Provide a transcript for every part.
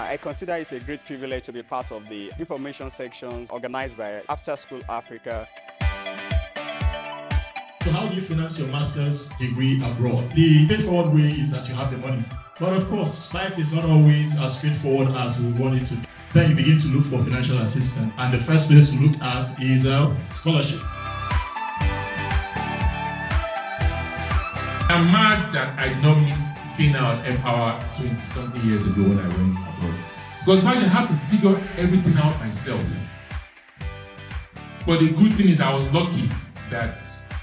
I consider it a great privilege to be part of the information sections organized by AfterSchoolAfrica. So how do you finance your master's degree abroad? The straightforward way is that you have the money. But of course, life is not always as straightforward as we want it to be. Then you begin to look for financial assistance. And the first place to look at is scholarship. I'm mad that I did not meet Ikenna and Empower 20-something years ago when I went abroad. Because back then I had to figure everything out myself. But the good thing is I was lucky that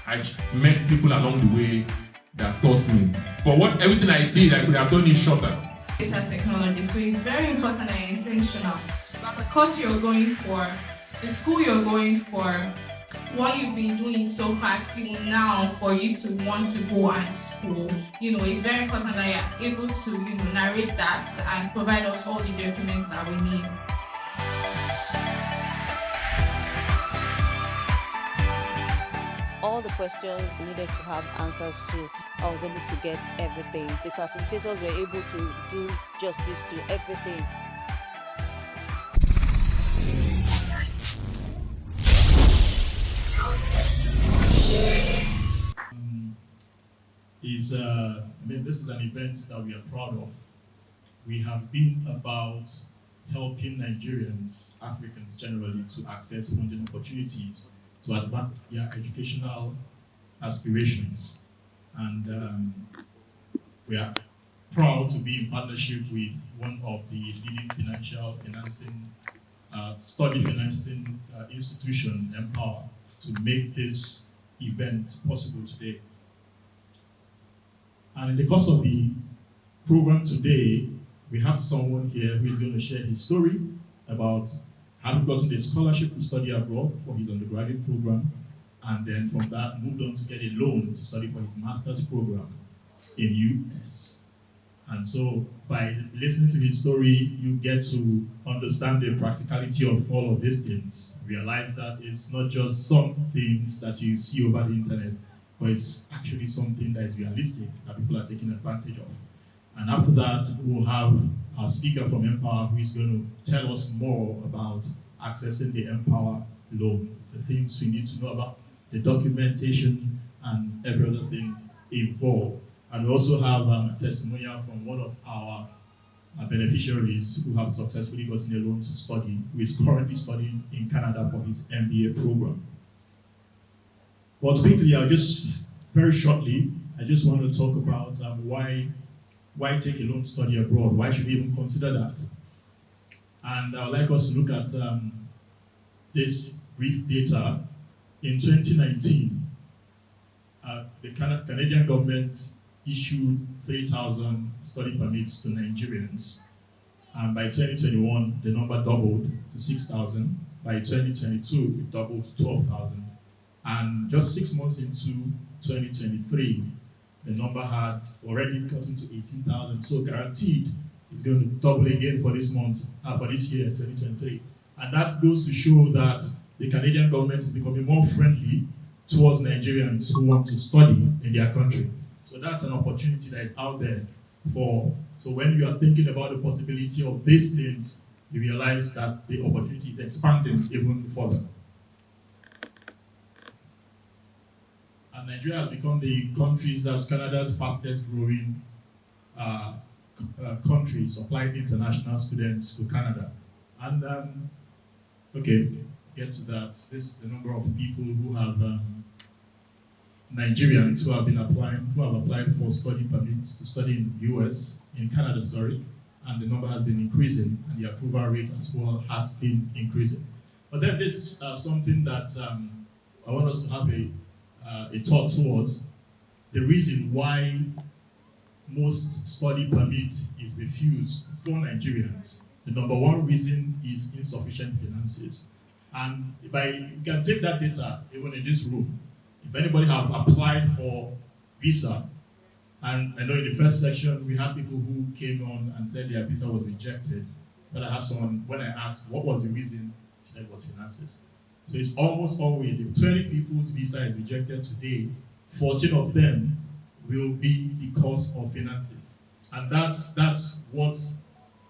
I met people along the way that taught me. But everything I did, I could have done it shorter. Data technology, so it's very important and intentional. But the course you're going for, the school you're going for, what you've been doing so far till now for you to want to go and school, it's very important that you're able to, narrate that and provide us all the documents that we need. All the questions needed to have answers to, I was able to get everything. The facilitators were able to do justice to everything. This is an event that we are proud of. We have been about helping Nigerians, Africans generally, to access funding opportunities to advance their educational aspirations. And we are proud to be in partnership with one of the leading study financing institution, Empower, to make this event possible today. And in the course of the program today, we have someone here who is going to share his story about having gotten a scholarship to study abroad for his undergraduate program, and then from that moved on to get a loan to study for his master's program in US. And so by listening to his story, you get to understand the practicality of all of these things. Realize that it's not just some things that you see over the internet, but it's actually something that is realistic, that people are taking advantage of. And after that, we'll have our speaker from Empower who is going to tell us more about accessing the Empower loan, the things we need to know about, the documentation, and every other thing involved. And we also have a testimonial from one of our beneficiaries who have successfully gotten a loan to study, who is currently studying in Canada for his MBA program. But quickly, very shortly, I just want to talk about why take a loan to study abroad? Why should we even consider that? And I would like us to look at this brief data. In 2019, the Canadian government issued 3,000 study permits to Nigerians. And by 2021, the number doubled to 6,000. By 2022, it doubled to 12,000. And just 6 months into 2023, the number had already gotten to 18,000. So guaranteed, it's going to double again for this year, 2023. And that goes to show that the Canadian government is becoming more friendly towards Nigerians who want to study in their country. So that's an opportunity that is out there so when you are thinking about the possibility of these things, you realize that the opportunity is expanding even further. And Nigeria has become that's Canada's fastest growing country, supplying international students to Canada. And get to that. This is the number of people who have Nigerians who have applied for study permits to study in Canada, and the number has been increasing, and the approval rate as well has been increasing. But then this is something that I want us to have a thought towards. The reason why most study permits is refused for Nigerians. The number one reason is insufficient finances. And you can take that data even in this room. If anybody have applied for visa, and I know in the first section we had people who came on and said their visa was rejected, but I had someone, when I asked what was the reason, she said it was finances. So it's almost always, if 20 people's visa is rejected today, 14 of them will be because of finances. And that's what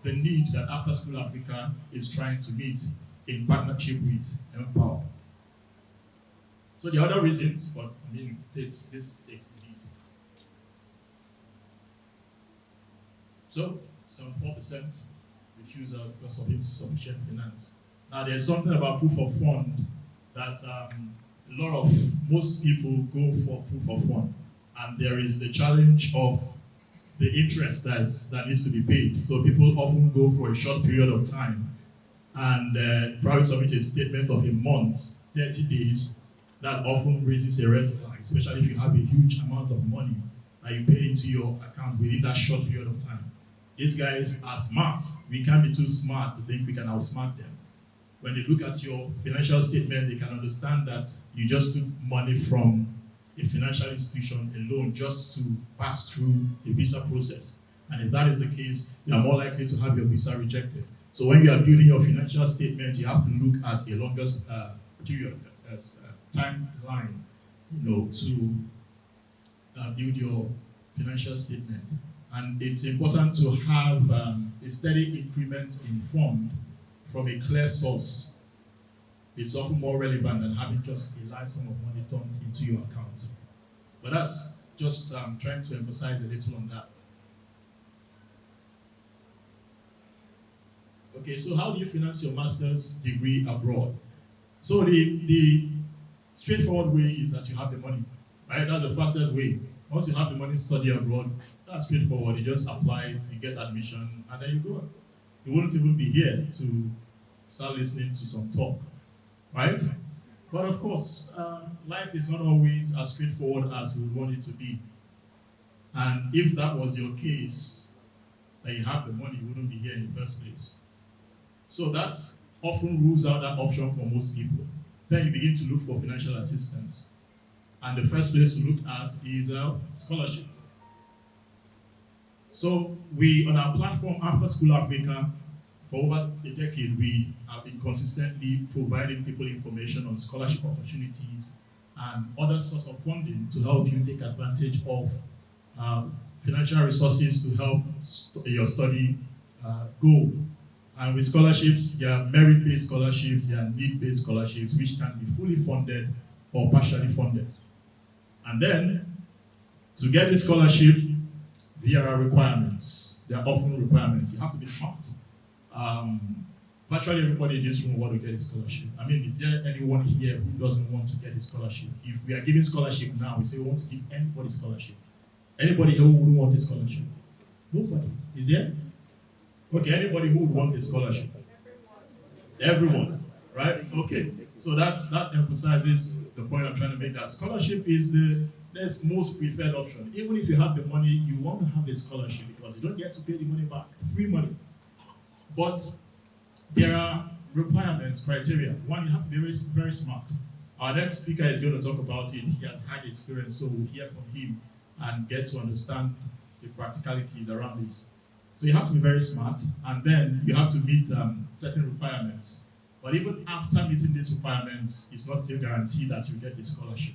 the need that AfterSchoolAfrica is trying to meet in partnership with Empower. So the other reasons, but I mean, this takes the lead. So, some 4% refusal because of insufficient finance. Now, there's something about proof of fund that most people go for proof of fund. And there is the challenge of the interest that needs to be paid. So people often go for a short period of time and probably submit a statement of a month, 30 days. That often raises a red flag, especially if you have a huge amount of money that you pay into your account within that short period of time. These guys are smart. We can't be too smart to think we can outsmart them. When they look at your financial statement, they can understand that you just took money from a financial institution alone just to pass through the visa process. And if that is the case, you are more likely to have your visa rejected. So when you are building your financial statement, you have to look at a longer period as timeline, to build your financial statement. And it's important to have a steady increment informed from a clear source. It's often more relevant than having just a large sum of money dumped into your account. But that's just trying to emphasize a little on that. Okay, so how do you finance your master's degree abroad? So the straightforward way is that you have the money, right? That's the fastest way. Once you have the money to study abroad, that's straightforward. You just apply, you get admission, and then you go. You wouldn't even be here to start listening to some talk, right? But of course, life is not always as straightforward as we want it to be. And if that was your case, that you have the money, you wouldn't be here in the first place. So that often rules out that option for most people. Then you begin to look for financial assistance. And the first place to look at is scholarship. So we, on our platform, AfterSchoolAfrica, for over a decade, we have been consistently providing people information on scholarship opportunities and other sources of funding to help you take advantage of financial resources to help your study go. And with scholarships, there are merit-based scholarships, there are need-based scholarships, which can be fully funded or partially funded. And then, to get the scholarship, there are requirements. There are often requirements. You have to be smart. Virtually everybody in this room want to get a scholarship. I mean, is there anyone here who doesn't want to get a scholarship? If we are giving scholarship now, we say we want to give anybody scholarship. Anybody here who wouldn't want a scholarship? Nobody. Is there? Okay, anybody who would want a scholarship? Everyone, right? Okay, so that emphasizes the point I'm trying to make, that scholarship is the most preferred option. Even if you have the money, you want to have a scholarship because you don't get to pay the money back, free money. But there are requirements, criteria. One, you have to be very, very smart. Our next speaker is going to talk about it. He has had experience, so we'll hear from him and get to understand the practicalities around this. So you have to be very smart, and then you have to meet certain requirements. But even after meeting these requirements, it's not still guaranteed that you get the scholarship,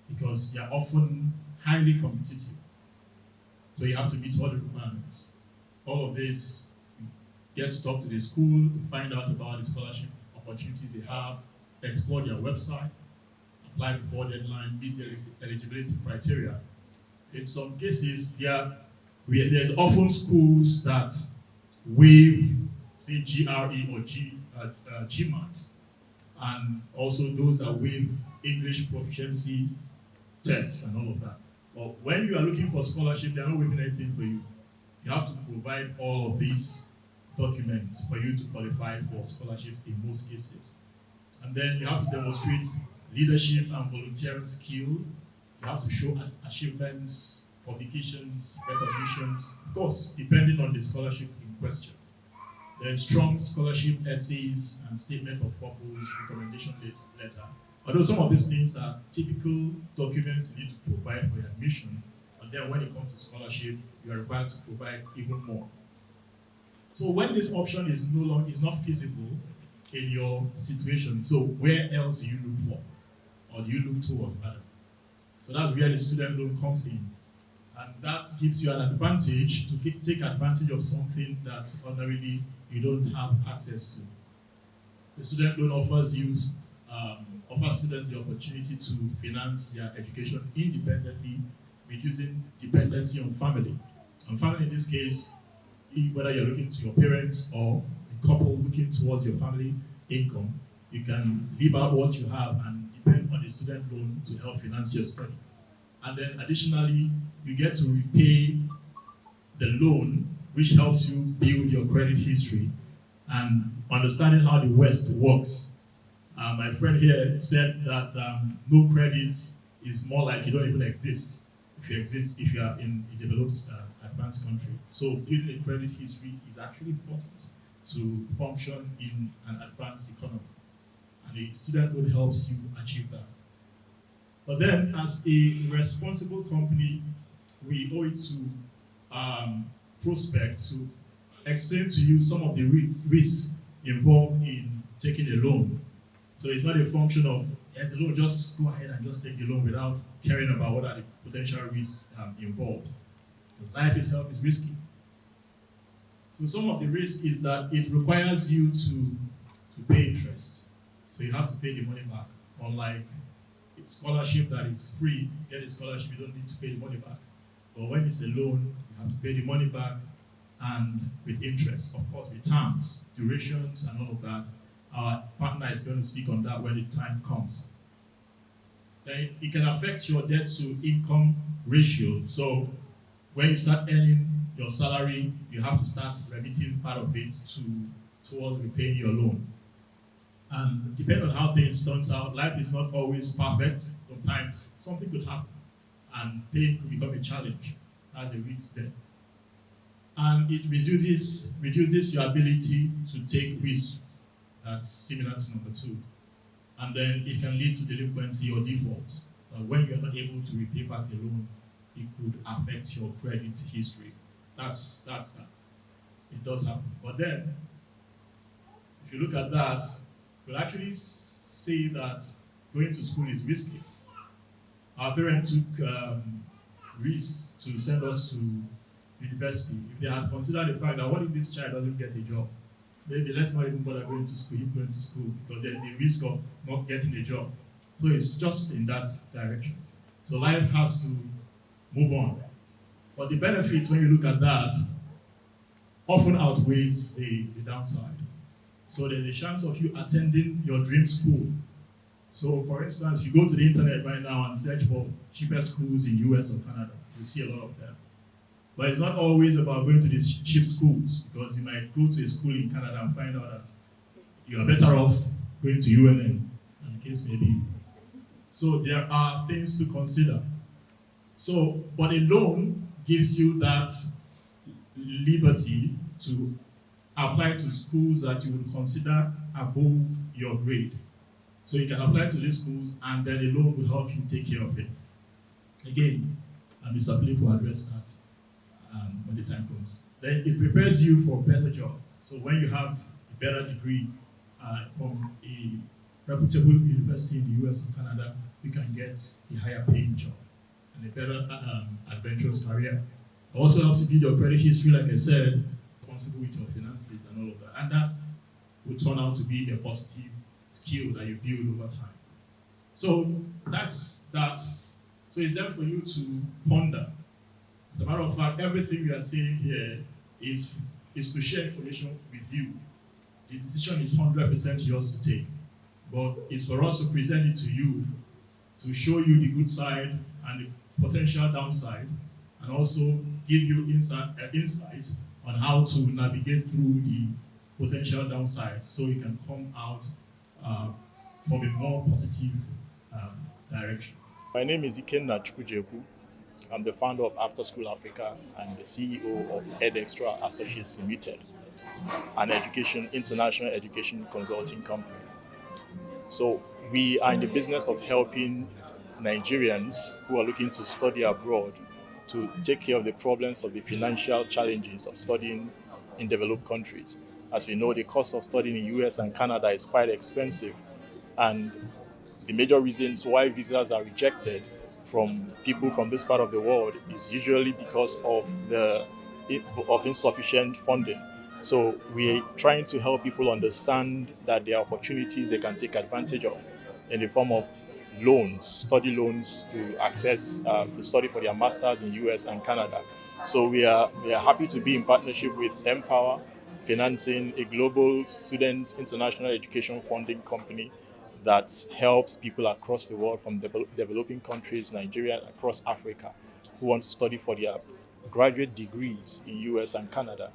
because they are often highly competitive. So you have to meet all the requirements. All of this, you get to talk to the school to find out about the scholarship opportunities they have, explore their website, apply before deadline, meet their eligibility criteria. In some cases, there's often schools that waive, say, GRE or GMAT, and also those that waive English proficiency tests and all of that. But when you are looking for scholarship, they're not waiving anything for you. You have to provide all of these documents for you to qualify for scholarships in most cases. And then you have to demonstrate leadership and volunteering skill. You have to show achievements, publications, recognitions, of course, depending on the scholarship in question. There's strong scholarship essays and statement of purpose, recommendation letter. Although some of these things are typical documents you need to provide for your admission, but then when it comes to scholarship, you are required to provide even more. So when this option is not feasible in your situation, so where else do you look for? Or do you look towards rather? So that's where the student loan comes in. And that gives you an advantage to take advantage of something that ordinarily you don't have access to. The student loan offers students the opportunity to finance their education independently, reducing dependency on family. And family in this case, whether you're looking to your parents or a couple looking towards your family income, you can leave out what you have and depend on the student loan to help finance your study. And then additionally, you get to repay the loan, which helps you build your credit history and understanding how the West works. My friend here said that no credit is more like you don't even exist. If you are in a developed, advanced country. So building a credit history is actually important to function in an advanced economy. And a student loan helps you achieve that. But then, as a responsible company, we owe it to prospect to explain to you some of the risks involved in taking a loan. So it's not a function of, as a loan, just go ahead and just take the loan without caring about what are the potential risks involved. Because life itself is risky. So some of the risk is that it requires you to pay interest. So you have to pay the money back. Unlike a scholarship that is free, you get a scholarship, you don't need to pay the money back. But when it's a loan, you have to pay the money back and with interest, of course, with terms, durations, and all of that. Our partner is going to speak on that when the time comes. Then it can affect your debt to income ratio. So when you start earning your salary, you have to start remitting part of it towards repaying your loan. And depending on how things turns out, life is not always perfect. Sometimes something could happen and paying could become a challenge. That's a risk there. And it reduces your ability to take risks. That's similar to number 2. And then it can lead to delinquency or default. When you're not able to repay back the loan, it could affect your credit history. That's that. It does happen. But then, if you look at that, you could actually say that going to school is risky. Our parents took risks to send us to university. If they had considered the fact that what if this child doesn't get a job? Maybe let's not even bother going to school, because there's a risk of not getting a job. So it's just in that direction. So life has to move on. But the benefit, when you look at that, often outweighs the downside. So there's a chance of you attending your dream school. So for instance, you go to the internet right now and search for cheapest schools in US or Canada. You see a lot of them. But it's not always about going to these cheap schools, because you might go to a school in Canada and find out that you are better off going to UNN, as the case may be. So there are things to consider. So, but a loan gives you that liberty to apply to schools that you would consider above your grade. So you can apply to these schools, and then a loan will help you take care of it. Again, Mr. Philip will address that when the time comes. Then it prepares you for a better job. So when you have a better degree from a reputable university in the US or Canada, you can get a higher paying job and a better adventurous career. It also helps you build your credit history, like I said, responsible with your finances and all of that. And that will turn out to be a positive skill that you build over time. So that's that. So it's there for you to ponder. As a matter of fact, everything we are saying here is to share information with you. The decision is 100% yours to take, but it's for us to present it to you, to show you the good side and the potential downside, and also give you insight on how to navigate through the potential downside, so you can come out from a more positive direction. My name is Ikenna Chukwujekwu. I'm the founder of AfterSchoolAfrica and the CEO of Edxtra Ltd, an international education consulting company. So we are in the business of helping Nigerians who are looking to study abroad to take care of the problems of the financial challenges of studying in developed countries. As we know, the cost of studying in US and Canada is quite expensive, and the major reasons why visas are rejected from people from this part of the world is usually because of insufficient funding. So we're trying to help people understand that there are opportunities they can take advantage of in the form of loans, study loans to access to study for their masters in US and Canada. So we are happy to be in partnership with Empower Financing, a global student international education funding company that helps people across the world from developing countries, Nigeria, and across Africa, who want to study for their graduate degrees in US and Canada,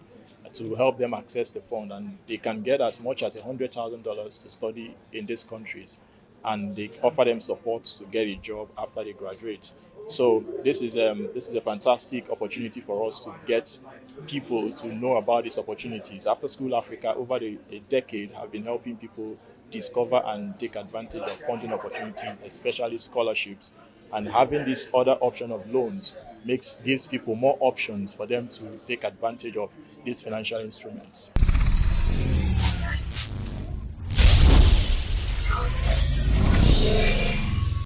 to help them access the fund. And they can get as much as $100,000 to study in these countries, and they offer them support to get a job after they graduate. So this is a fantastic opportunity for us to get people to know about these opportunities. AfterSchoolAfrica, over a decade, have been helping people discover and take advantage of funding opportunities, especially scholarships. And having this other option of loans gives people more options for them to take advantage of these financial instruments.